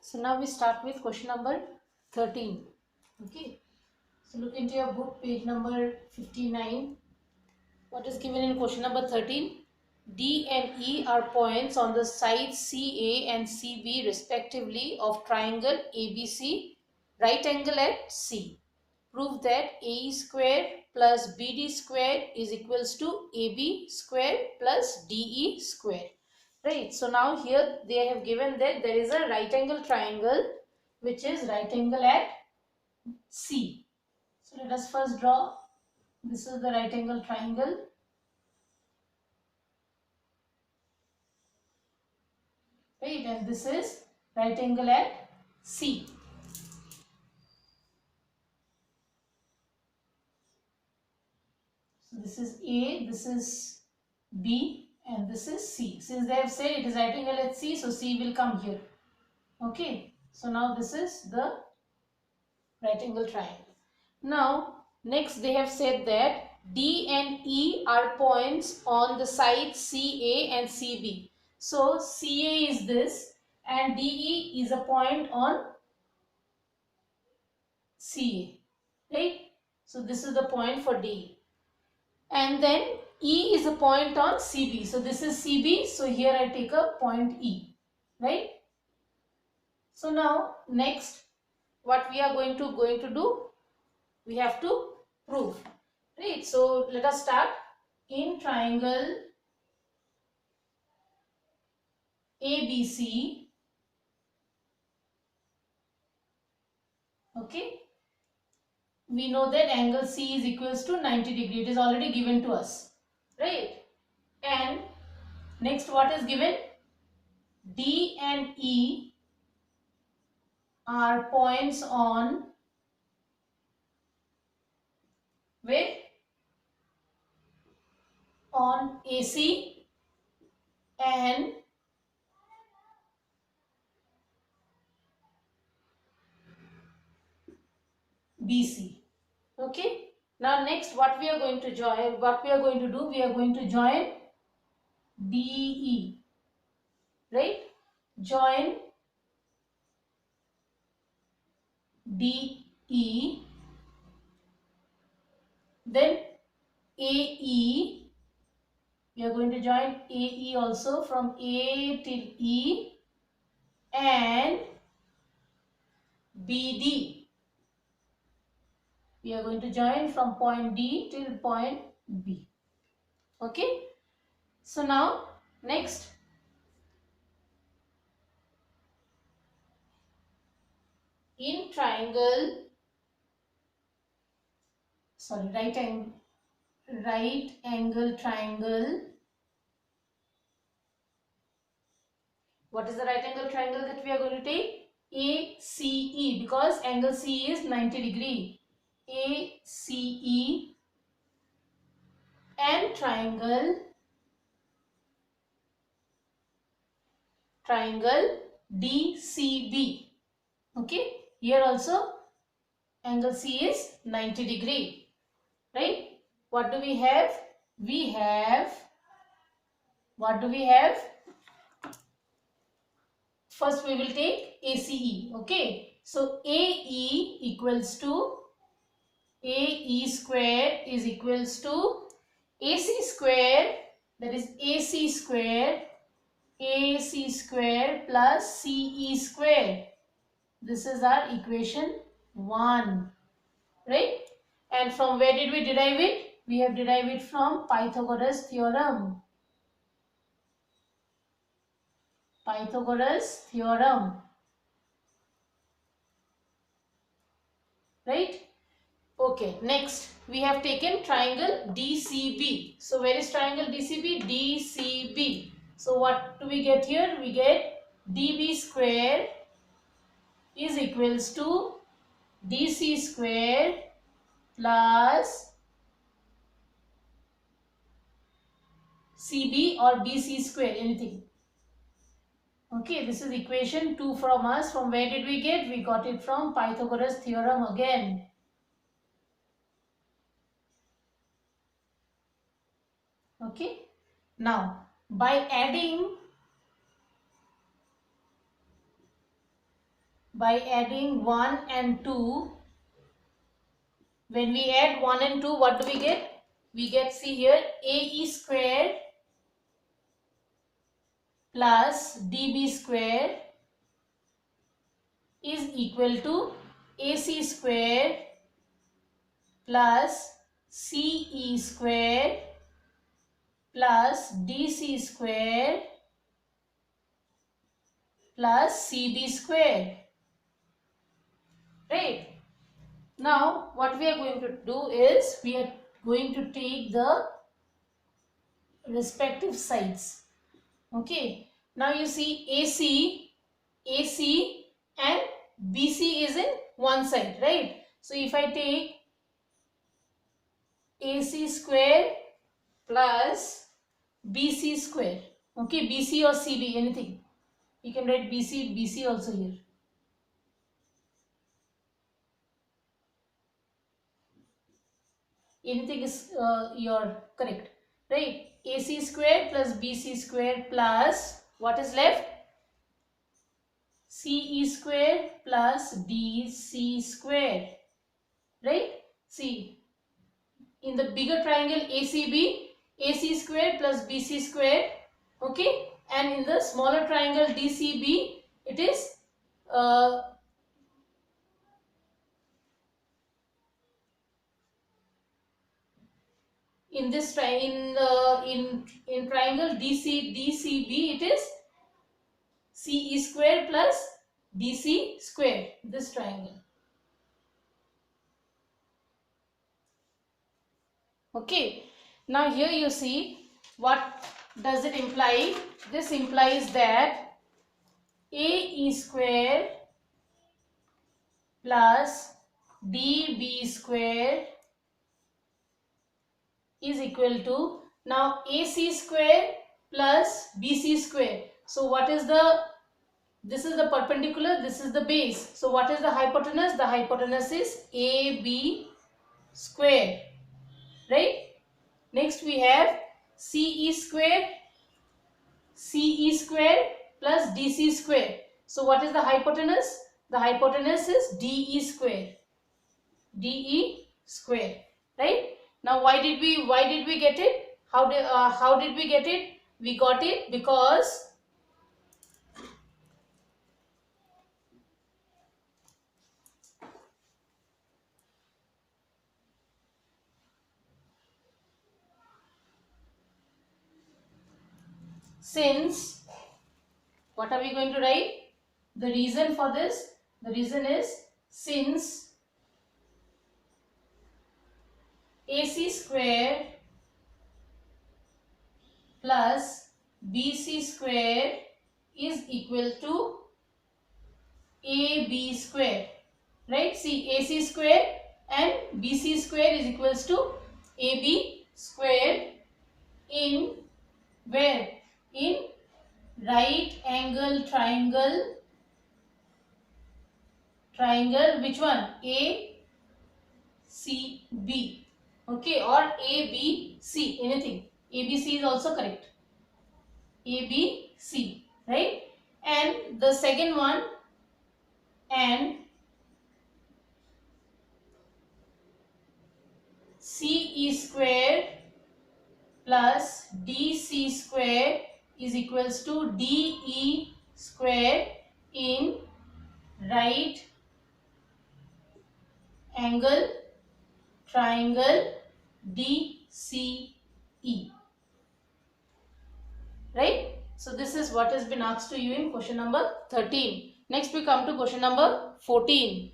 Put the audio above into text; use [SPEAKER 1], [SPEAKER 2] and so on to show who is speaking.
[SPEAKER 1] So now we start with question number 13. Okay, so look into your book, page number 59. What is given in question number 13? D and E are points on the sides CA and CB respectively of triangle ABC, right angle at C. Prove that AE square plus BD square is equals to AB square plus DE square. Right, so now here they have given that there is a right angle triangle which is right angle at C. So let us first draw. This is the right angle triangle. Right, and this is right angle at C. So this is A, this is B, and this is C. Since they have said it is right angle at C, so C will come here. Okay, so now this is the right angle triangle. Now next they have said that D and E are points on the sides CA and CB. So CA is this and DE is a point on CA, right? So this is the point for DE. And then E is a point on CB. So this is CB. So here I take a point E, right? So now next what we are going to do, we have to prove, right? So let us start. In triangle ABC, okay, we know that angle C is equals to 90 degree. It is already given to us, right? And next what is given? D and E are points on where? On AC and BC. Okay. Now next what we are going to join, what we are going to do, we are going to join DE, right? Join DE, then AE, we are going to join AE also from A till E, and BD, we are going to join from point D till point B. Okay. So now next in triangle, sorry, right angle triangle. What is the right angle triangle that we are going to take? ACE, because angle C is 90 degree. ACE and triangle DCB. Okay, here also angle C is 90 degree, right? What do we have? We have, what do we have? First we will take ACE. Okay, so AE equals to AE square is equals to AC square, that is AC square plus CE square. This is our equation 1, right? And from where did we derive it? We have derived it from Pythagoras theorem. Pythagoras theorem, right? Okay, next we have taken triangle DCB. So where is triangle DCB? DCB. So what do we get here? We get DB square is equals to DC square plus CB or BC square, anything. Okay, this is equation 2 from us. From where did we get? We got it from Pythagoras theorem again. Okay, now by adding by adding 1 and 2. When we add 1 and 2, what do we get? We get, see here, AE square plus DB square is equal to AC square plus CE square plus DC square plus CB square. Right? Now what we are going to do is we are going to take the respective sides. Okay. Now you see AC and BC is in one side, right? So if I take AC square plus BC square, okay, BC or CB, anything. You can write BC also here. Anything is your correct, right? AC square plus BC square plus what is left? CE square plus DC square, right? See, in the bigger triangle ACB, AC square plus BC square, okay, and in the smaller triangle DCB, it is in this in triangle DCB, it is CE square plus DC square, this triangle. Okay, now here you see, what does it imply? This implies that AE square plus DB square is equal to, now AC square plus BC square. So what is the, this is the perpendicular, this is the base. So what is the hypotenuse? The hypotenuse is AB square, right? Next we have CE square plus DC square. So what is the hypotenuse? The hypotenuse is DE square, right? Now why did we get it? How did we get it? We got it because since, what are we going to write? The reason for this, the reason is since AC square plus BC square is equal to AB square, right? See, AC square and BC square is equals to AB square in where? In right angle triangle, which one? ACB, okay, or ABC, anything. ABC is also correct. ABC, right? And the second one, and CE square plus DC square is equals to DE square in right angle triangle DCE, right? So this is what has been asked to you in question number 13. Next we come to question number 14.